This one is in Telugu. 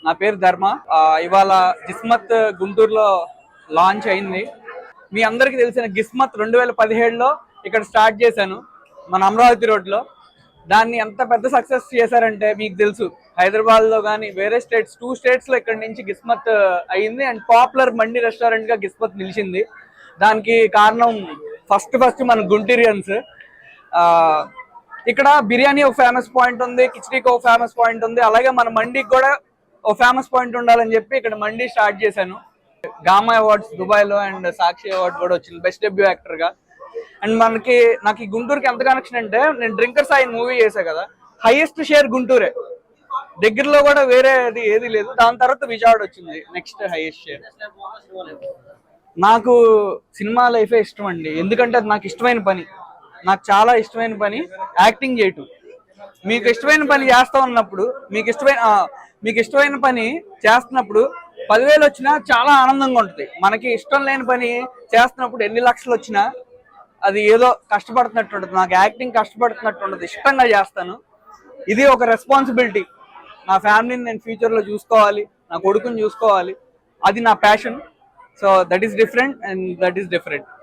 నా పేరు ధర్మ. ఇవాళ గిస్మత్ గుంటూరులో లాంచ్ అయింది. మీ అందరికీ తెలిసిన గిస్మత్ 2017లో ఇక్కడ స్టార్ట్ చేశాను, మన అమరావతి రోడ్లో. దాన్ని ఎంత పెద్ద సక్సెస్ చేశారంటే మీకు తెలుసు, హైదరాబాద్లో కానీ వేరే స్టేట్స్ 2 స్టేట్స్లో ఇక్కడ నుంచి గిస్మత్ అయింది. అండ్ పాపులర్ మండి రెస్టారెంట్గా గిస్మత్ నిలిచింది. దానికి కారణం ఫస్ట్ మన గుంటూరియన్స్. ఇక్కడ బిర్యానీ ఒక ఫేమస్ పాయింట్ ఉంది, కిచడీకి ఒక ఫేమస్ పాయింట్ ఉంది, అలాగే మన మండికి కూడా ఒక ఫేమస్ పాయింట్ ఉండాలని చెప్పి ఇక్కడ మండి స్టార్ట్ చేశాను. గామా అవార్డ్స్ దుబాయ్లో అండ్ సాక్షి అవార్డు కూడా వచ్చింది బెస్ట్ డెబ్యూ యాక్టర్గా. అండ్ నాకు ఈ గుంటూరుకి ఎంత కనెక్షన్ అంటే, నేను డ్రింకర్ సాయి మూవీ చేశా కదా, హైయెస్ట్ షేర్ గుంటూరే, దగ్గరలో కూడా వేరేది ఏది లేదు. దాని తర్వాత విజయవాడ వచ్చింది నెక్స్ట్ హైయెస్ట్ షేర్. నాకు సినిమా లైఫే ఇష్టం అండి, ఎందుకంటే అది నాకు ఇష్టమైన పని. నాకు చాలా ఇష్టమైన పని యాక్టింగ్ చేయటం. మీకు ఇష్టమైన పని చేస్తా ఉన్నప్పుడు, మీకు ఇష్టమైన పని చేస్తున్నప్పుడు 10,000 వచ్చినా చాలా ఆనందంగా ఉంటుంది. మనకి ఇష్టం లేని పని చేస్తున్నప్పుడు ఎన్ని లక్షలు వచ్చినా అది ఏదో కష్టపడుతున్నట్టు ఉంటుంది. నాకు యాక్టింగ్ కష్టపడుతున్నట్టు ఉంటుంది, ఇష్టంగా చేస్తాను. ఇది ఒక రెస్పాన్సిబిలిటీ. నా ఫ్యామిలీని నేను ఫ్యూచర్లో చూసుకోవాలి, నా కొడుకుని చూసుకోవాలి, అది నా passion. So that is different and that is different.